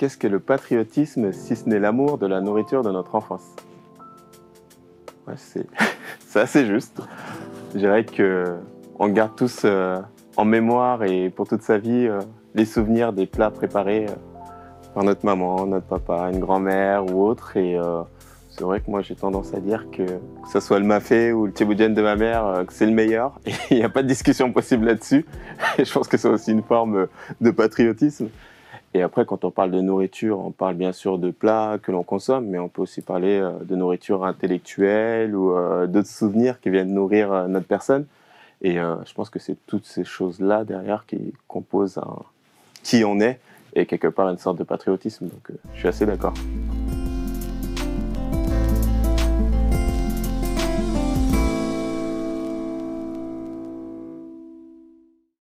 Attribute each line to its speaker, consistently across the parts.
Speaker 1: qu'est-ce qu'est le patriotisme si ce n'est l'amour de la nourriture de notre enfance? Ouais, c'est assez juste. Je dirais qu'on garde tous en mémoire et pour toute sa vie les souvenirs des plats préparés par notre maman, notre papa, une grand-mère ou autre. Et c'est vrai que moi j'ai tendance à dire que ce soit le mafé ou le tchéboudjen de ma mère, que c'est le meilleur. Et il n'y a pas de discussion possible là-dessus. Et je pense que c'est aussi une forme de patriotisme. Et après, quand on parle de nourriture, on parle bien sûr de plats que l'on consomme, mais on peut aussi parler de nourriture intellectuelle ou d'autres souvenirs qui viennent nourrir notre personne. Et je pense que c'est toutes ces choses-là derrière qui composent qui on est et quelque part une sorte de patriotisme. Donc je suis assez d'accord.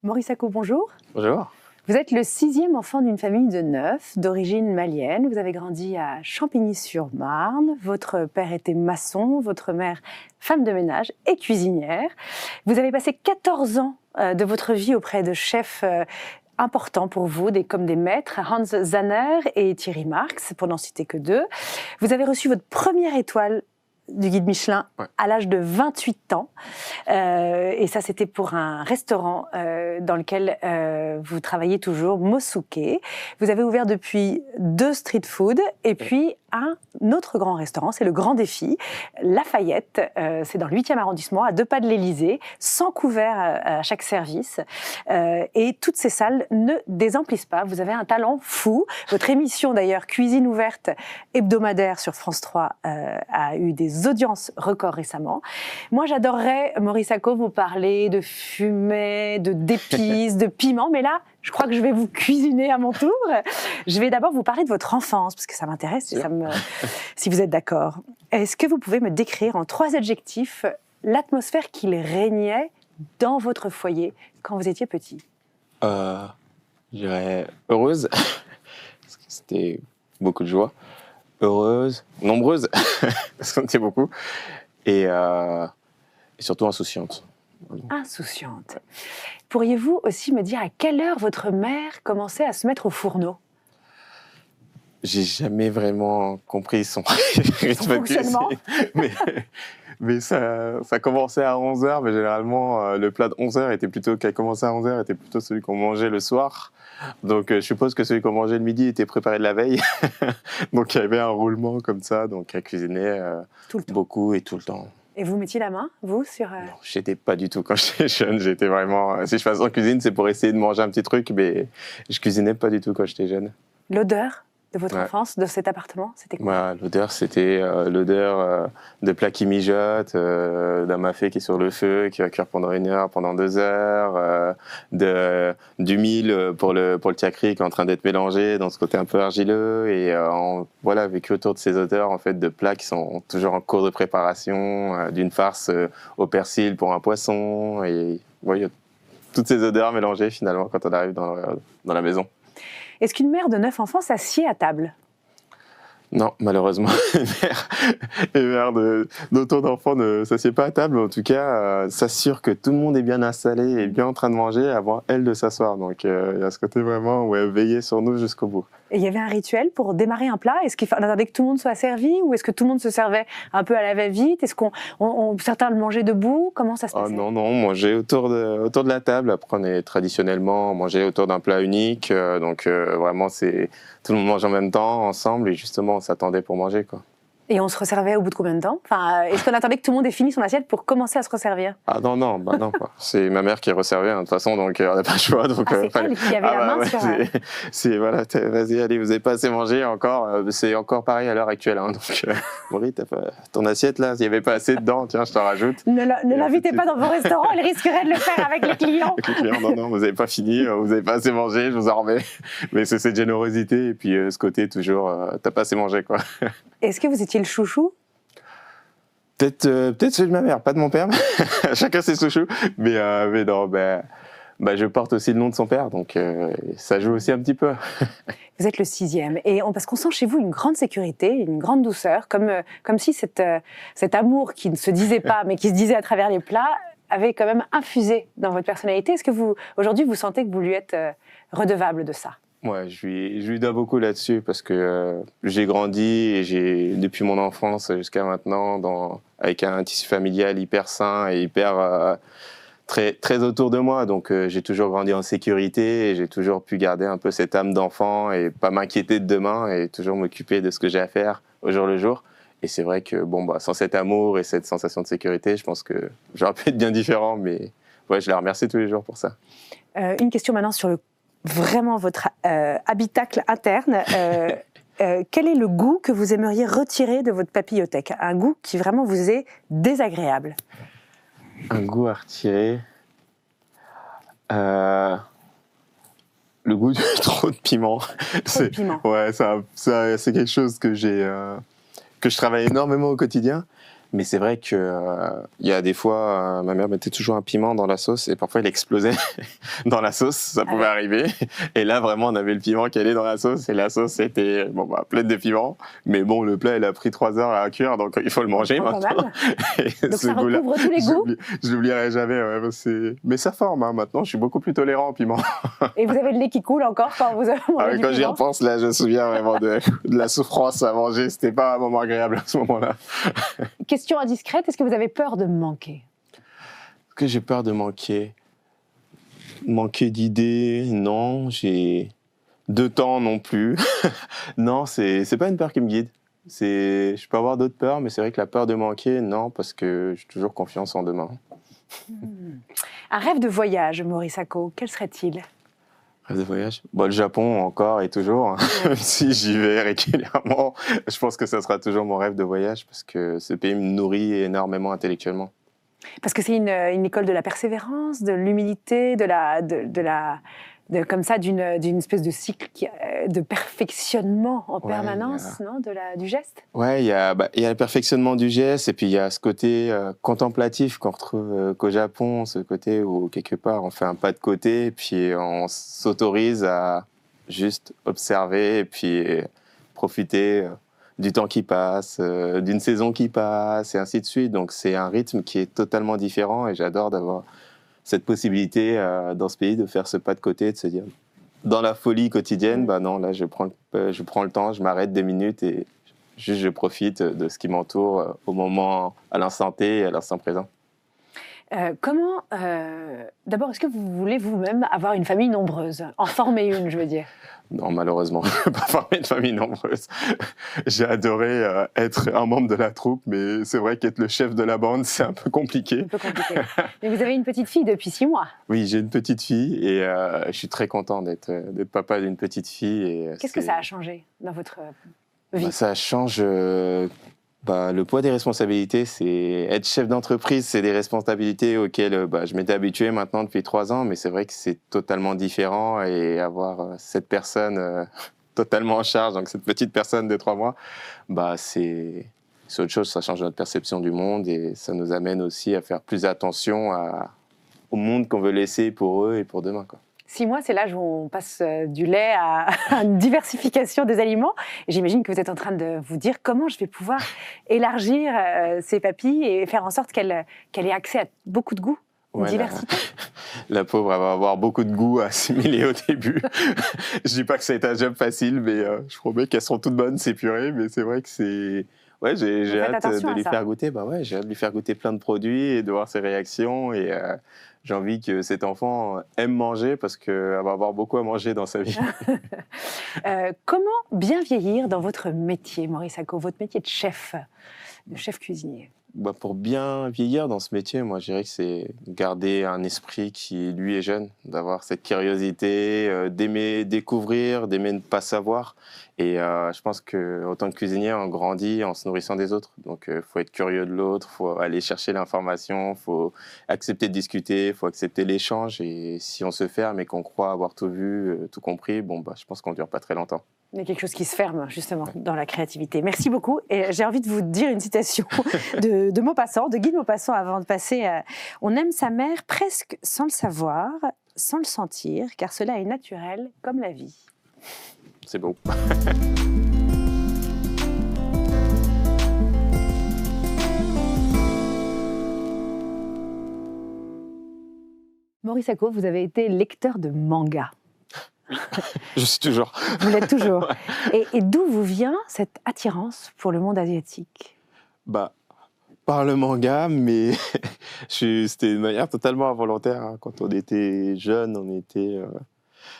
Speaker 2: Maurice Ako, bonjour.
Speaker 1: Bonjour.
Speaker 2: Vous êtes le 6e enfant d'une famille de 9, d'origine malienne. Vous avez grandi à Champigny-sur-Marne. Votre père était maçon, votre mère femme de ménage et cuisinière. Vous avez passé 14 ans de votre vie auprès de chefs importants pour vous, comme des maîtres, Hans Zanner et Thierry Marx, pour n'en citer que 2. Vous avez reçu votre première étoile du guide Michelin à l'âge de 28 ans. Et ça, c'était pour un restaurant dans lequel vous travaillez toujours, Mosuke. Vous avez ouvert depuis 2 street food et puis un autre grand restaurant, c'est le Grand Défi, Lafayette. C'est dans le 8e arrondissement, à 2 pas de l'Élysée, sans couvert à chaque service. Et toutes ces salles ne désemplissent pas. Vous avez un talent fou. Votre émission, d'ailleurs, Cuisine ouverte hebdomadaire sur France 3, a eu des audiences records récemment. Moi, j'adorerais, Maurice Ako, vous parler de fumée, d'épices, de piments, mais là, je crois que je vais vous cuisiner à mon tour. Je vais d'abord vous parler de votre enfance, parce que ça m'intéresse, si vous êtes d'accord. Est-ce que vous pouvez me décrire en 3 adjectifs l'atmosphère qu'il régnait dans votre foyer quand vous étiez petit?
Speaker 1: Je dirais heureuse, parce que c'était beaucoup de joie. Heureuse, nombreuse, parce qu'on était beaucoup, et surtout insouciante.
Speaker 2: Insouciante. Pourriez-vous aussi me dire à quelle heure votre mère commençait à se mettre au fourneau?
Speaker 1: J'ai jamais vraiment compris son
Speaker 2: fonctionnement.
Speaker 1: Mais ça commençait à 11h, mais généralement le plat de 11h qui a commencé à 11h était plutôt celui qu'on mangeait le soir. Donc je suppose que celui qu'on mangeait le midi était préparé de la veille. Donc il y avait un roulement comme ça, donc elle cuisinait beaucoup et tout le temps.
Speaker 2: Et vous mettiez la main, vous, sur...
Speaker 1: Non, j'étais pas du tout quand j'étais jeune. J'étais vraiment... Si je faisais en cuisine, c'est pour essayer de manger un petit truc, mais je cuisinais pas du tout quand j'étais jeune.
Speaker 2: L'odeur de votre enfance, de cet appartement, c'était quoi?
Speaker 1: L'odeur, c'était l'odeur de plats qui mijotent, d'un mafé qui est sur le feu, qui va cuire pendant 1 heure, pendant 2 heures, du mil pour le tiakri qui est en train d'être mélangé dans ce côté un peu argileux. Et vécu autour de ces odeurs en fait, de plats qui sont toujours en cours de préparation, d'une farce au persil pour un poisson. Et il y a toutes ces odeurs mélangées finalement quand on arrive dans la maison.
Speaker 2: Est-ce qu'une mère de 9 enfants s'assied à table?
Speaker 1: Non, malheureusement, une mère d'autant d'enfants ne s'assied pas à table, mais en tout cas, s'assure que tout le monde est bien installé et bien en train de manger avant elle de s'asseoir. Donc, il y a ce côté vraiment où elle veillait sur nous jusqu'au bout. Et
Speaker 2: il y avait un rituel pour démarrer un plat? Est-ce qu'on attendait que tout le monde soit servi ou est-ce que tout le monde se servait un peu à la va-vite? Est-ce certains le mangeaient debout? Comment ça se passait?
Speaker 1: Non, on mangeait autour de la table. Après, on mangeait autour d'un plat unique. Vraiment, tout le monde mange en même temps, ensemble, et justement, on s'attendait pour manger, quoi.
Speaker 2: Et on se resservait au bout de combien de temps? Est-ce qu'on attendait que tout le monde ait fini son assiette pour commencer à se resservir?
Speaker 1: Ah non, quoi. C'est ma mère qui resservait, de toute façon, donc on n'a pas le choix. Donc,
Speaker 2: c'est elle qui avait la main sur...
Speaker 1: Voilà, vas-y, allez, vous n'avez pas assez mangé encore. C'est encore pareil à l'heure actuelle. Donc, Maurice, ton assiette, là, il n'y avait pas assez dedans, tiens, je t'en rajoute.
Speaker 2: Ne l'invitez pas dans vos restaurants, elle risquerait de le faire avec les clients.
Speaker 1: Avec les clients, non, vous n'avez pas fini, vous n'avez pas assez mangé, je vous en remets. Mais c'est cette générosité et puis ce côté toujours, t'as pas assez mangé, quoi.
Speaker 2: Est-ce que vous étiez le chouchou?
Speaker 1: Peut-être celui de ma mère, pas de mon père. Chacun ses chouchous. Mais non, je porte aussi le nom de son père, donc ça joue aussi un petit peu.
Speaker 2: Vous êtes le 6e, et parce qu'on sent chez vous une grande sécurité, une grande douceur, comme si cet amour qui ne se disait pas, mais qui se disait à travers les plats, avait quand même infusé dans votre personnalité. Est-ce que aujourd'hui, vous sentez que vous lui êtes redevable de ça?
Speaker 1: Ouais, je lui dois beaucoup là-dessus parce que j'ai grandi et depuis mon enfance jusqu'à maintenant, avec un tissu familial hyper sain et hyper très, très autour de moi. Donc, j'ai toujours grandi en sécurité et j'ai toujours pu garder un peu cette âme d'enfant et pas m'inquiéter de demain et toujours m'occuper de ce que j'ai à faire au jour le jour. Et c'est vrai que, sans cet amour et cette sensation de sécurité, je pense que j'aurais pu être bien différent, mais ouais, je la remercie tous les jours pour ça.
Speaker 2: Une question maintenant sur vraiment votre habitacle interne. Quel est le goût que vous aimeriez retirer de votre papillothèque? Un goût qui vraiment vous est désagréable?
Speaker 1: Un goût à retirer. Le goût de trop de piment.
Speaker 2: Trop de piment.
Speaker 1: Ouais, c'est quelque chose que je travaille énormément au quotidien. Mais c'est vrai que il y a des fois, ma mère mettait toujours un piment dans la sauce et parfois il explosait dans la sauce, ça pouvait arriver. Et là, vraiment, on avait le piment qui allait dans la sauce et la sauce était pleine de piment. Mais bon, le plat, il a pris 3 heures à cuire, donc il faut le manger maintenant.
Speaker 2: Donc ça recouvre tous les goûts.
Speaker 1: Je l'oublierai jamais. Ouais, mais ça forme, hein, maintenant, je suis beaucoup plus tolérant au piment.
Speaker 2: Et vous avez le lait qui coule encore quand vous avez mangé du
Speaker 1: quand
Speaker 2: piment.
Speaker 1: j'y repense, là, je me souviens vraiment de la souffrance à manger. C'était pas un moment agréable à ce moment-là.
Speaker 2: Question indiscrète, est-ce que vous avez peur de manquer?
Speaker 1: Est-ce que j'ai peur de manquer? Manquer d'idées? Non. De temps non plus. Non, c'est pas une peur qui me guide. Je peux avoir d'autres peurs, mais c'est vrai que la peur de manquer, non, parce que j'ai toujours confiance en demain.
Speaker 2: Un rêve de voyage, Maurice Ako, quel serait-il?
Speaker 1: Rêve de voyage? Le Japon encore et toujours. Même si j'y vais régulièrement, je pense que ça sera toujours mon rêve de voyage parce que ce pays me nourrit énormément intellectuellement.
Speaker 2: Parce que c'est une école de la persévérance, de l'humilité, comme ça, d'une espèce de cycle de perfectionnement en permanence, non, du geste.
Speaker 1: Ouais, il y a le perfectionnement du geste et puis il y a ce côté contemplatif qu'on retrouve qu'au Japon, ce côté où quelque part on fait un pas de côté et puis on s'autorise à juste observer et puis profiter du temps qui passe, d'une saison qui passe et ainsi de suite. Donc c'est un rythme qui est totalement différent et j'adore d'avoir cette possibilité dans ce pays de faire ce pas de côté, de se dire dans la folie quotidienne, non, là je prends le temps, je m'arrête 2 minutes et juste je profite de ce qui m'entoure au moment, à l'instant T et à l'instant présent.
Speaker 2: D'abord, est-ce que vous voulez vous-même avoir une famille nombreuse? En former une, je veux dire.
Speaker 1: Non, malheureusement, je ne peux pas former une famille nombreuse. J'ai adoré être un membre de la troupe, mais c'est vrai qu'être le chef de la bande, c'est un peu compliqué.
Speaker 2: Un peu compliqué. Mais vous avez une petite fille depuis 6 mois.
Speaker 1: Oui, j'ai une petite fille et je suis très content d'être papa d'une petite fille.
Speaker 2: Qu'est-ce que ça a changé dans votre vie?
Speaker 1: Ça change... le poids des responsabilités, c'est être chef d'entreprise, c'est des responsabilités auxquelles je m'étais habitué maintenant depuis 3 ans, mais c'est vrai que c'est totalement différent et avoir cette personne totalement en charge, donc cette petite personne de 3 mois, c'est autre chose, ça change notre perception du monde et ça nous amène aussi à faire plus attention au monde qu'on veut laisser pour eux et pour demain, quoi.
Speaker 2: 6 mois, c'est l'âge où on passe du lait à une diversification des aliments. Et j'imagine que vous êtes en train de vous dire comment je vais pouvoir élargir ces papilles et faire en sorte qu'elle ait accès à beaucoup de goûts, une diversité.
Speaker 1: La pauvre, elle va avoir beaucoup de goûts à assimiler au début. Je dis pas que c'est un job facile, mais je promets qu'elles seront toutes bonnes, ces purées. Mais c'est vrai que c'est... Ouais, j'ai hâte de lui faire goûter. J'ai hâte de lui faire goûter plein de produits et de voir ses réactions. Et j'ai envie que cet enfant aime manger parce qu'elle va avoir beaucoup à manger dans sa vie.
Speaker 2: Comment bien vieillir dans votre métier, Maurice Ako, votre métier de chef cuisinier?
Speaker 1: Pour bien vieillir dans ce métier, moi je dirais que c'est garder un esprit qui, lui, est jeune, d'avoir cette curiosité, d'aimer découvrir, d'aimer ne pas savoir. Et je pense qu'en tant que cuisinier, on grandit en se nourrissant des autres. Donc il faut être curieux de l'autre, il faut aller chercher l'information, il faut accepter de discuter, il faut accepter l'échange. Et si on se ferme et qu'on croit avoir tout vu, tout compris, je pense qu'on ne dure pas très longtemps.
Speaker 2: Il y a quelque chose qui se ferme, justement, dans la créativité. Merci beaucoup. Et j'ai envie de vous dire une citation de Maupassant, de Guy de Maupassant, avant de passer on aime sa mère presque sans le savoir, sans le sentir, car cela est naturel comme la vie.
Speaker 1: C'est beau.
Speaker 2: Maurice Ako, vous avez été lecteur de manga.
Speaker 1: Je suis toujours.
Speaker 2: Vous l'êtes toujours.
Speaker 1: Ouais.
Speaker 2: Et d'où vous vient cette attirance pour le monde asiatique?
Speaker 1: Bah, par le manga, mais c'était de manière totalement involontaire, hein. Quand on était jeune, on était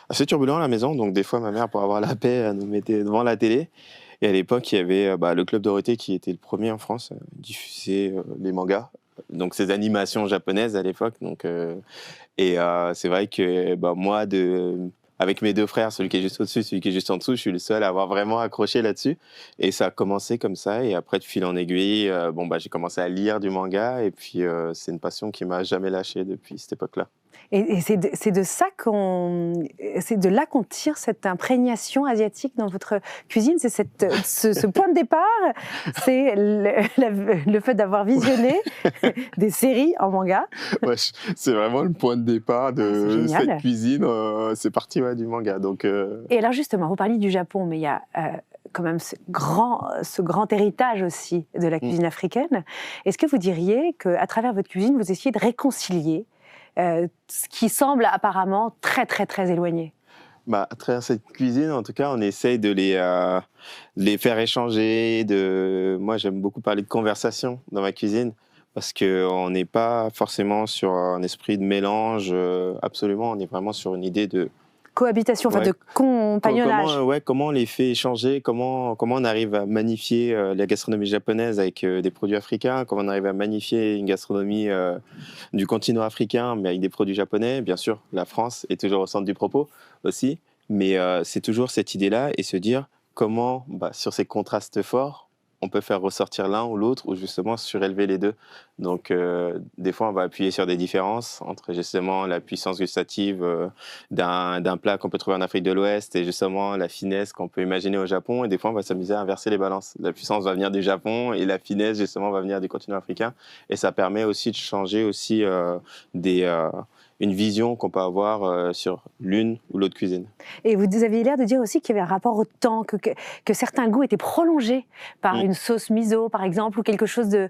Speaker 1: assez turbulent à la maison, donc des fois ma mère, pour avoir la paix, elle nous mettait devant la télé. Et à l'époque, il y avait le Club Dorothée qui était le premier en France à diffuser les mangas, donc ces animations japonaises à l'époque. C'est vrai que moi, avec mes deux frères, celui qui est juste au-dessus, celui qui est juste en dessous, je suis le seul à avoir vraiment accroché là-dessus. Et ça a commencé comme ça. Et après, de fil en aiguille, j'ai commencé à lire du manga. Et puis, c'est une passion qui m'a jamais lâché depuis cette époque-là.
Speaker 2: Et c'est de là qu'on tire cette imprégnation asiatique dans votre cuisine. C'est ce point de départ, c'est le fait d'avoir visionné des séries en manga.
Speaker 1: Ouais, c'est vraiment le point de départ de cette cuisine. C'est parti du manga.
Speaker 2: Et alors justement, vous parliez du Japon, mais il y a quand même ce grand héritage aussi de la cuisine africaine. Est-ce que vous diriez qu'à travers votre cuisine, vous essayez de réconcilier ce qui semble apparemment très, très, très éloigné?
Speaker 1: À travers cette cuisine, en tout cas, on essaye de les faire échanger. Moi, j'aime beaucoup parler de conversation dans ma cuisine parce qu'on n'est pas forcément sur un esprit de mélange, absolument. On est vraiment sur une idée de
Speaker 2: cohabitation, enfin de compagnonnage.
Speaker 1: Comment on les fait échanger, comment on arrive à magnifier la gastronomie japonaise avec des produits africains, comment on arrive à magnifier une gastronomie du continent africain, mais avec des produits japonais. Bien sûr, la France est toujours au centre du propos aussi, mais c'est toujours cette idée-là et se dire comment, sur ces contrastes forts, on peut faire ressortir l'un ou l'autre ou justement surélever les deux. Donc, des fois, on va appuyer sur des différences entre justement la puissance gustative d'un plat qu'on peut trouver en Afrique de l'Ouest et justement la finesse qu'on peut imaginer au Japon. Et des fois, on va s'amuser à inverser les balances. La puissance va venir du Japon et la finesse, justement, va venir du continent africain. Et ça permet aussi de changer aussi une vision qu'on peut avoir sur l'une ou l'autre cuisine.
Speaker 2: Et vous aviez l'air de dire aussi qu'il y avait un rapport au temps, que certains goûts étaient prolongés par une sauce miso, par exemple, ou quelque chose de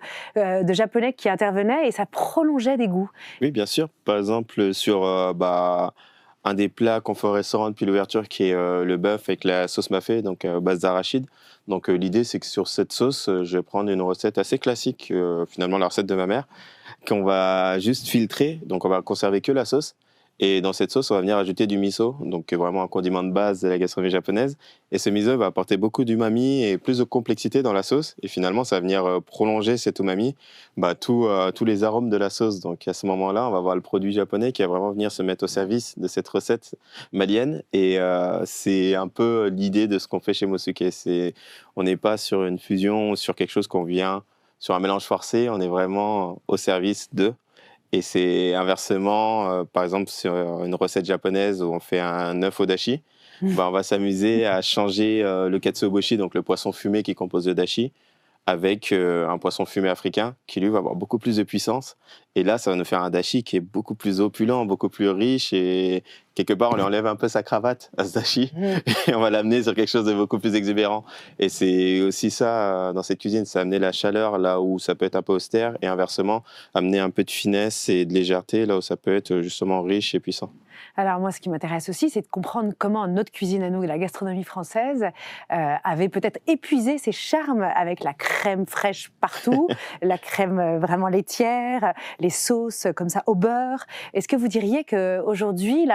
Speaker 2: japonais qui intervenait et ça prolongeait des goûts.
Speaker 1: Oui, bien sûr. Par exemple, sur un des plats qu'on fait au restaurant depuis l'ouverture, qui est le bœuf avec la sauce mafé, donc base d'arachide. Donc l'idée, c'est que sur cette sauce, je vais prendre une recette assez classique, finalement la recette de ma mère, qu'on va juste filtrer, donc on va conserver que la sauce. Et dans cette sauce, on va venir ajouter du miso, donc vraiment un condiment de base de la gastronomie japonaise. Et ce miso va apporter beaucoup d'umami et plus de complexité dans la sauce. Et finalement, ça va venir prolonger cet umami, tous les arômes de la sauce. Donc à ce moment-là, on va voir le produit japonais qui va vraiment venir se mettre au service de cette recette malienne. Et c'est un peu l'idée de ce qu'on fait chez Mosuke. On n'est pas sur une fusion ou sur quelque chose qu'on vient sur un mélange forcé. On est vraiment au service de. Et c'est inversement, par exemple, sur une recette japonaise où on fait un œuf au dashi, on va s'amuser à changer le katsuobushi, donc le poisson fumé qui compose le dashi, avec un poisson fumé africain qui, lui, va avoir beaucoup plus de puissance. Et là, ça va nous faire un dashi qui est beaucoup plus opulent, beaucoup plus riche. Et quelque part, on lui enlève un peu sa cravate à ce dashi et on va l'amener sur quelque chose de beaucoup plus exubérant. Et c'est aussi ça, dans cette cuisine, c'est amener la chaleur là où ça peut être un peu austère et inversement, amener un peu de finesse et de légèreté là où ça peut être justement riche et puissant.
Speaker 2: Alors moi, ce qui m'intéresse aussi, c'est de comprendre comment notre cuisine à nous, la gastronomie française, avait peut-être épuisé ses charmes avec la crème fraîche partout, la crème vraiment laitière, les sauces comme ça au beurre. Est-ce que vous diriez qu'aujourd'hui,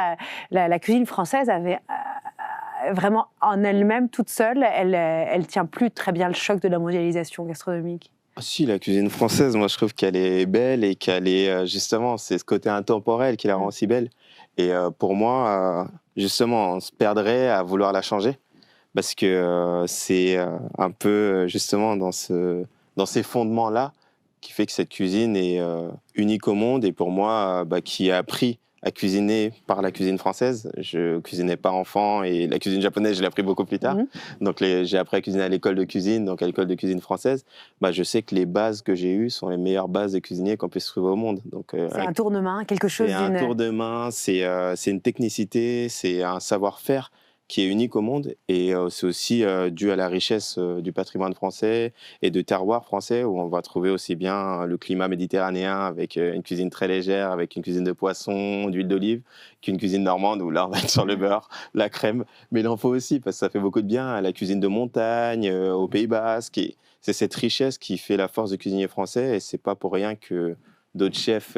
Speaker 2: la cuisine française avait vraiment en elle-même, toute seule, elle tient plus très bien le choc de la mondialisation gastronomique?
Speaker 1: Si, la cuisine française, moi je trouve qu'elle est belle et qu'elle est justement, c'est ce côté intemporel qui la rend si belle. Et pour moi, justement, on se perdrait à vouloir la changer parce que c'est un peu justement dans ces fondements-là qui fait que cette cuisine est unique au monde et pour moi, qui a appris à cuisiner par la cuisine française. Je cuisinais pas enfant et la cuisine japonaise, je l'ai appris beaucoup plus tard. Donc j'ai appris à cuisiner à l'école de cuisine, donc à l'école de cuisine française. Je sais que les bases que j'ai eues sont les meilleures bases de cuisinier qu'on puisse trouver au monde. Donc
Speaker 2: c'est un tour de main, quelque chose
Speaker 1: C'est un tour de main, c'est une technicité, c'est un savoir-faire qui est unique au monde. Et c'est aussi dû à la richesse du patrimoine français et de terroir français, où on va trouver aussi bien le climat méditerranéen avec une cuisine très légère, avec une cuisine de poisson, d'huile d'olive, qu'une cuisine normande où là, on va être sur le beurre, la crème. Mais il en faut aussi, parce que ça fait beaucoup de bien à la cuisine de montagne, au Pays Basque. Et c'est cette richesse qui fait la force du cuisinier français. Et c'est pas pour rien que d'autres chefs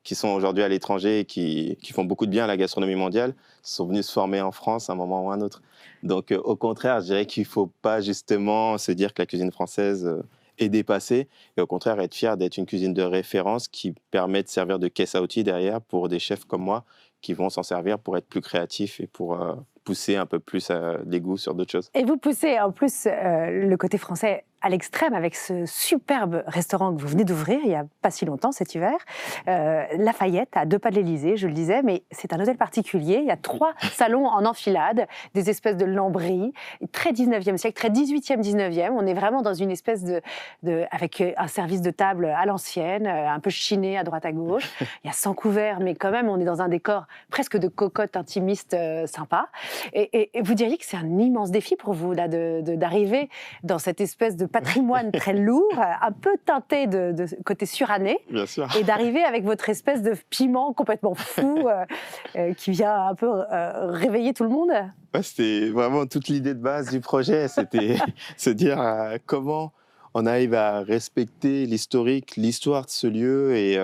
Speaker 1: qui sont aujourd'hui à l'étranger et qui font beaucoup de bien à la gastronomie mondiale sont venus se former en France à un moment ou à un autre. Donc, au contraire, je dirais qu'il ne faut pas justement se dire que la cuisine française est dépassée, et au contraire être fier d'être une cuisine de référence qui permet de servir de caisse à outils derrière pour des chefs comme moi qui vont s'en servir pour être plus créatifs et pour pousser un peu plus les goûts sur d'autres choses.
Speaker 2: Et vous poussez en plus le côté français à l'extrême avec ce superbe restaurant que vous venez d'ouvrir il n'y a pas si longtemps, cet hiver, Lafayette, à 2 pas de l'Élysée, je le disais, mais c'est un hôtel particulier. Il y a 3 salons en enfilade, des espèces de lambris, très 19e siècle, très 18e, 19e. On est vraiment dans une espèce avec un service de table à l'ancienne, un peu chiné à droite à gauche. Il y a 100 couverts, mais quand même, on est dans un décor presque de cocotte intimiste sympa. Et vous diriez que c'est un immense défi pour vous là, d'arriver dans cette espèce de patrimoine très lourd, un peu teinté de côté suranné,
Speaker 1: Bien sûr.
Speaker 2: et d'arriver avec votre espèce de piment complètement fou qui vient un peu réveiller tout le monde.
Speaker 1: Ouais, c'était vraiment toute l'idée de base du projet, c'était se dire comment on arrive à respecter l'historique, l'histoire de ce lieu et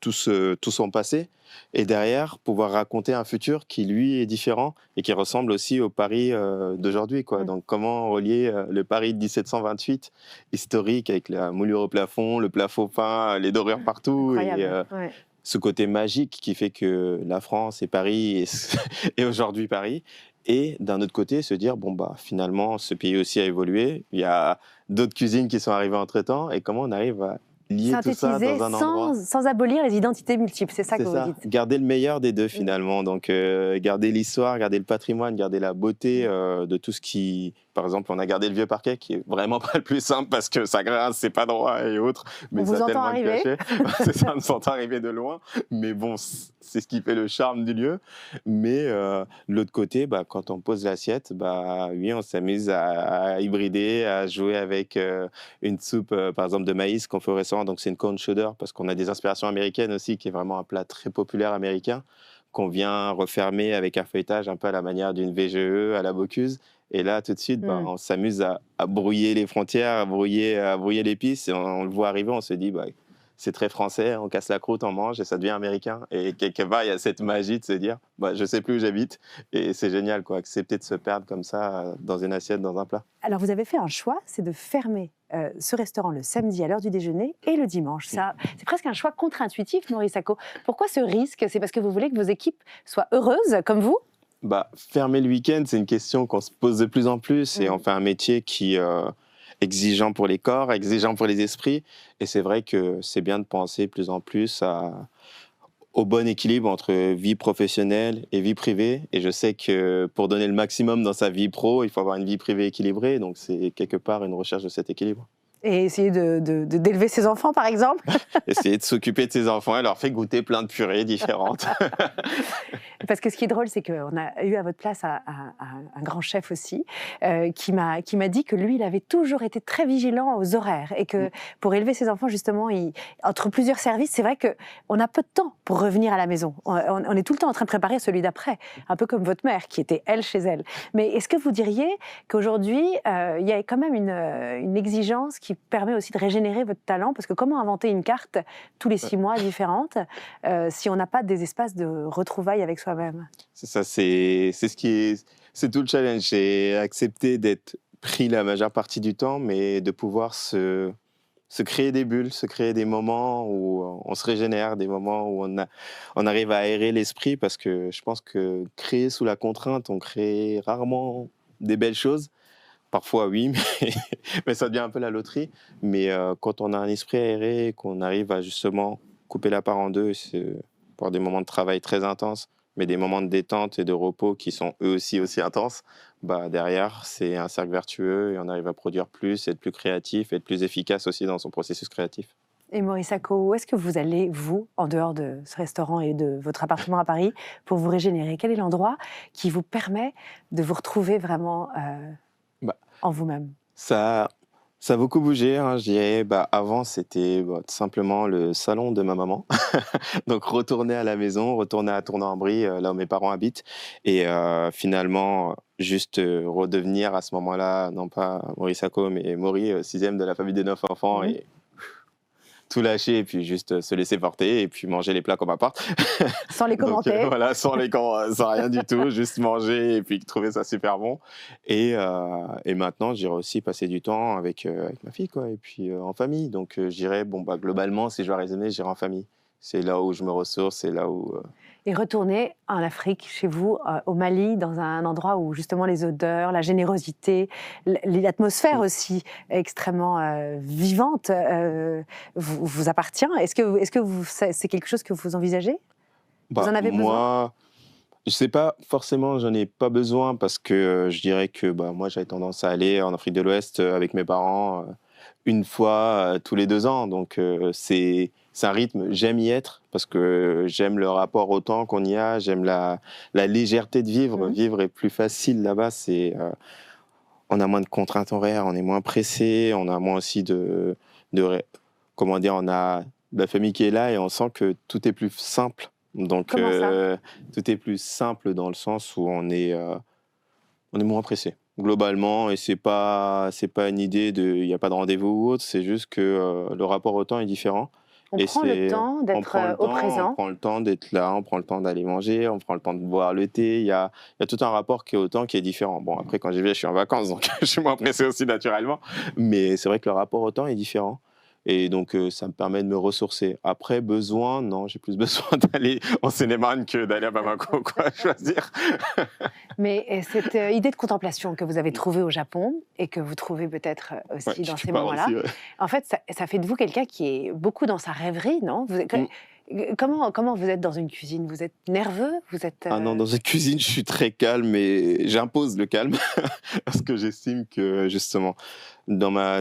Speaker 1: tout son passé, et derrière pouvoir raconter un futur qui lui est différent et qui ressemble aussi au Paris d'aujourd'hui, quoi. Donc comment relier le Paris de 1728 historique avec la moulure au plafond, le plafond peint, les dorures partout.
Speaker 2: Incroyable.
Speaker 1: Et ce côté magique qui fait que la France et Paris et aujourd'hui Paris. Et d'un autre côté, se dire, bon, bah, finalement, ce pays aussi a évolué. Il y a d'autres cuisines qui sont arrivées entre-temps. Et comment on arrive à lier tout ça dans un endroit
Speaker 2: sans abolir les identités multiples, c'est ça que vous dites.
Speaker 1: Garder le meilleur des deux, finalement. Donc, garder l'histoire, garder le patrimoine, garder la beauté de tout ce qui... Par exemple, on a gardé le vieux parquet, qui est vraiment pas le plus simple parce que ça grince, c'est pas droit et autres. Mais
Speaker 2: on vous
Speaker 1: ça a
Speaker 2: entend
Speaker 1: tellement
Speaker 2: arriver.
Speaker 1: de cachet. C'est ça, on s'entend arriver de loin. Mais bon, c'est ce qui fait le charme du lieu. Mais de l'autre côté, bah, quand on pose l'assiette, bah, oui, on s'amuse à hybrider, à jouer avec une soupe, par exemple, de maïs qu'on fait au restaurant. Donc, c'est une corn chowder parce qu'on a des inspirations américaines aussi, qui est vraiment un plat très populaire américain, qu'on vient refermer avec un feuilletage un peu à la manière d'une VGE à la Bocuse. Et là, tout de suite, bah, on s'amuse à brouiller les frontières, à brouiller l'épice. Et on le voit arriver, on se dit, bah, c'est très français, on casse la croûte, on mange et ça devient américain. Et quelque part, il y a cette magie de se dire, bah, je sais plus où j'habite. Et c'est génial, quoi, accepter de se perdre comme ça dans une assiette, dans un plat.
Speaker 2: Alors, vous avez fait un choix, c'est de fermer ce restaurant le samedi à l'heure du déjeuner et le dimanche. Ça, c'est presque un choix contre-intuitif, Maurice Sacco. Pourquoi ce risque? C'est parce que vous voulez que vos équipes soient heureuses, comme vous?
Speaker 1: Bah, fermer le week-end, c'est une question qu'on se pose de plus en plus. Et on fait un métier qui exigeant pour les corps, exigeant pour les esprits. Et c'est vrai que c'est bien de penser de plus en plus au bon équilibre entre vie professionnelle et vie privée. Et je sais que pour donner le maximum dans sa vie pro, il faut avoir une vie privée équilibrée. Donc c'est quelque part une recherche de cet équilibre.
Speaker 2: Et essayer d'élever ses enfants, par exemple.
Speaker 1: Essayer de s'occuper de ses enfants, elle leur fait goûter plein de purées différentes.
Speaker 2: Parce que ce qui est drôle, c'est qu'on a eu à votre place un grand chef aussi, qui m'a dit que lui, il avait toujours été très vigilant aux horaires et que pour élever ses enfants, justement, entre plusieurs services, c'est vrai qu'on a peu de temps pour revenir à la maison. On est tout le temps en train de préparer celui d'après, un peu comme votre mère, qui était, elle, chez elle. Mais est-ce que vous diriez qu'aujourd'hui, il y a quand même une exigence qui permet aussi de régénérer votre talent? Parce que comment inventer une carte tous les 6 mois différente si on n'a pas des espaces de retrouvailles avec soi-même?
Speaker 1: C'est ça, c'est tout le challenge, c'est accepter d'être pris la majeure partie du temps, mais de pouvoir se créer des bulles, se créer des moments où on se régénère, des moments où on arrive à aérer l'esprit, parce que je pense que créer sous la contrainte, on crée rarement des belles choses. Parfois, oui, mais ça devient un peu la loterie. Mais quand on a un esprit aéré, qu'on arrive à justement couper la part en deux, c'est pour des moments de travail très intenses, mais des moments de détente et de repos qui sont eux aussi intenses, bah derrière, c'est un cercle vertueux et on arrive à produire plus, être plus créatif, être plus efficace aussi dans son processus créatif.
Speaker 2: Et Maurice Sacco, où est-ce que vous allez, vous, en dehors de ce restaurant et de votre appartement à Paris, pour vous régénérer? Quel est l'endroit qui vous permet de vous retrouver vraiment
Speaker 1: Bah,
Speaker 2: en vous-même?
Speaker 1: ça, ça a beaucoup bougé, hein, je dirais. Avant, c'était tout simplement le salon de ma maman. Donc, retourner à la maison, retourner à Tournan-en-Brie, là où mes parents habitent. Et finalement, juste redevenir à ce moment-là, non pas Maurice Sacco, mais Maury, sixième de la famille des 9 enfants.
Speaker 2: Mhm.
Speaker 1: Et tout lâcher et puis juste se laisser porter et puis manger les plats qu'on m'apporte.
Speaker 2: Sans les
Speaker 1: Donc
Speaker 2: commenter.
Speaker 1: voilà, sans rien du tout, juste manger et puis trouver ça super bon. Et maintenant, j'irai aussi passer du temps avec ma fille, quoi, et puis en famille. Donc j'irai, globalement, si je dois raisonner, j'irai en famille. C'est là où je me ressource, c'est là où...
Speaker 2: Et retourner en Afrique, chez vous, au Mali, dans un endroit où justement les odeurs, la générosité, l'atmosphère aussi extrêmement vivante vous appartient. Est-ce que c'est quelque chose que vous envisagez? Vous en avez besoin?
Speaker 1: Moi, je sais pas, forcément, j'en ai pas besoin parce que je dirais que moi, j'avais tendance à aller en Afrique de l'Ouest avec mes parents une fois tous les 2 ans. Donc, c'est un rythme, j'aime y être parce que j'aime le rapport au temps qu'on y a, j'aime la légèreté de vivre.
Speaker 2: Mhm.
Speaker 1: Vivre est plus facile là-bas, on a moins de contraintes horaires, on est moins pressé, on a moins aussi comment dire, on a la famille qui est là et on sent que tout est plus simple. Donc,
Speaker 2: Comment ça?
Speaker 1: tout est plus simple dans le sens où on est moins pressé globalement et c'est pas une idée il n'y a pas de rendez-vous ou autre, c'est juste que le rapport au temps est différent.
Speaker 2: On
Speaker 1: Et
Speaker 2: prend le temps
Speaker 1: on
Speaker 2: d'être
Speaker 1: prend le
Speaker 2: au
Speaker 1: temps, on
Speaker 2: présent.
Speaker 1: prend le temps d'être là, on prend le temps d'aller manger, on prend le temps de boire le thé. Il y a tout un rapport qui est au temps qui est différent. Bon, après, quand j'y vais, je suis en vacances, donc je suis moins pressé aussi naturellement. Mais c'est vrai que le rapport au temps est différent. Et donc, ça me permet de me ressourcer. Après, besoin, non, j'ai plus besoin d'aller en Seine-et-Marne que d'aller à Bamako, quoi, à choisir.
Speaker 2: Mais cette idée de contemplation que vous avez trouvée au Japon et que vous trouvez peut-être
Speaker 1: Ouais,
Speaker 2: aussi dans
Speaker 1: quelque
Speaker 2: ces
Speaker 1: part
Speaker 2: moments-là,
Speaker 1: aussi, ouais.
Speaker 2: en fait, ça fait de vous quelqu'un qui est beaucoup dans sa rêverie, non?
Speaker 1: Mm.
Speaker 2: Comment vous êtes dans une cuisine? Vous êtes nerveux? Vous êtes
Speaker 1: Ah non, dans cette cuisine, je suis très calme et j'impose le calme parce que j'estime que justement,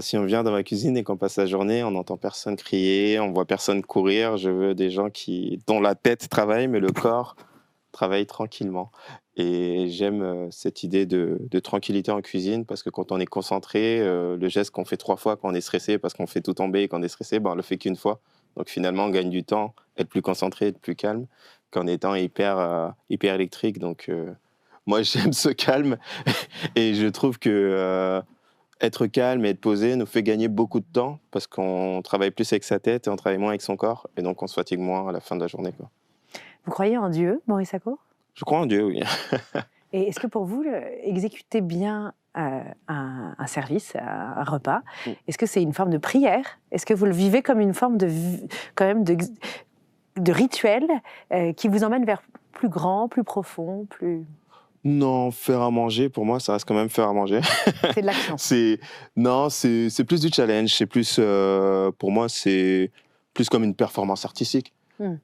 Speaker 1: si on vient dans ma cuisine et qu'on passe la journée, on n'entend personne crier, on voit personne courir. Je veux des gens dont la tête travaille, mais le corps travaille tranquillement. Et j'aime cette idée de tranquillité en cuisine parce que quand on est concentré, le geste qu'on fait 3 fois quand on est stressé, parce qu'on fait tout tomber et qu'on est stressé, on le fait qu'une fois. Donc finalement, on gagne du temps, être plus concentré, être plus calme qu'en étant hyper électrique. Donc moi, j'aime ce calme et je trouve que être calme et être posé nous fait gagner beaucoup de temps parce qu'on travaille plus avec sa tête et on travaille moins avec son corps et donc on se fatigue moins à la fin de la journée, quoi.
Speaker 2: Vous croyez en Dieu, Maurice Sacco?
Speaker 1: Je crois en Dieu, oui.
Speaker 2: Et est-ce que pour vous, exécuter bien un service, un repas,
Speaker 1: Mm.
Speaker 2: est-ce que c'est une forme de prière? Est-ce que vous le vivez comme une forme quand même de rituel qui vous emmène vers plus grand, plus profond, plus...
Speaker 1: Non, faire à manger, pour moi, ça reste quand même faire à manger.
Speaker 2: C'est de l'action.
Speaker 1: Non, c'est plus du challenge. C'est plus, pour moi, c'est plus comme une performance artistique.
Speaker 2: Mm.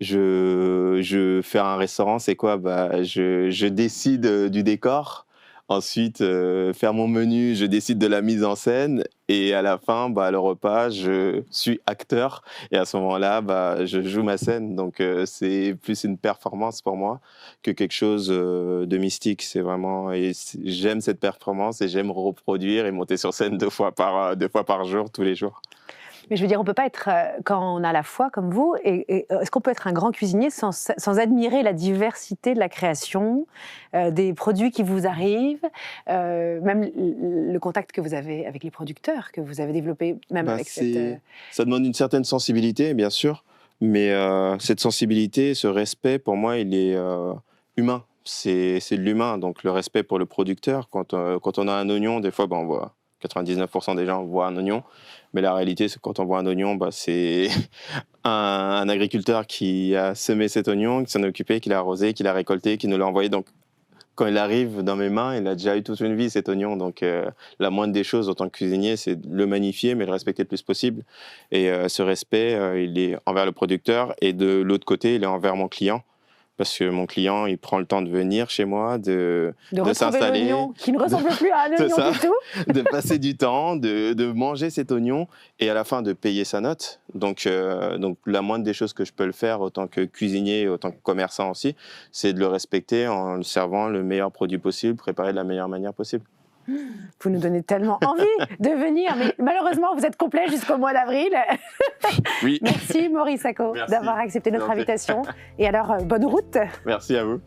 Speaker 1: Faire un restaurant, c'est quoi? Je décide du décor. Ensuite, faire mon menu, je décide de la mise en scène. Et à la fin, le repas, je suis acteur. Et à ce moment-là, je joue ma scène. Donc, c'est plus une performance pour moi que quelque chose de mystique. C'est vraiment, j'aime cette performance et j'aime reproduire et monter sur scène 2 fois par jour, tous les jours.
Speaker 2: Mais je veux dire, on ne peut pas être, quand on a la foi comme vous, est-ce qu'on peut être un grand cuisinier sans admirer la diversité de la création, des produits qui vous arrivent, même le contact que vous avez avec les producteurs, que vous avez développé, même avec cette...
Speaker 1: Ça demande une certaine sensibilité, bien sûr, mais cette sensibilité, ce respect, pour moi, il est humain. C'est de l'humain, donc le respect pour le producteur. Quand on a un oignon, des fois, on voit 99% des gens voient un oignon, mais la réalité, c'est que quand on voit un oignon, c'est un agriculteur qui a semé cet oignon, qui s'en est occupé, qui l'a arrosé, qui l'a récolté, qui nous l'a envoyé. Donc, quand il arrive dans mes mains, il a déjà eu toute une vie, cet oignon. Donc, la moindre des choses en tant que cuisinier, c'est de le magnifier, mais le respecter le plus possible. Et ce respect, il est envers le producteur, et de l'autre côté, il est envers mon client. parce que mon client, il prend le temps de venir chez moi, de s'installer.
Speaker 2: L'oignon qui ne ressemble plus à un
Speaker 1: C'est
Speaker 2: oignon
Speaker 1: ça.
Speaker 2: du tout.
Speaker 1: De passer du temps, de manger cet oignon et à la fin de payer sa note. Donc la moindre des choses que je peux le faire autant que cuisinier, autant que commerçant aussi, c'est de le respecter en le servant le meilleur produit possible, préparé de la meilleure manière possible.
Speaker 2: Vous nous donnez tellement envie de venir, mais malheureusement, vous êtes complet jusqu'au mois d'avril.
Speaker 1: Oui.
Speaker 2: Merci Maurice Sacco
Speaker 1: Merci.
Speaker 2: d'avoir accepté notre
Speaker 1: Merci.
Speaker 2: invitation. Et alors, bonne route.
Speaker 1: Merci à vous.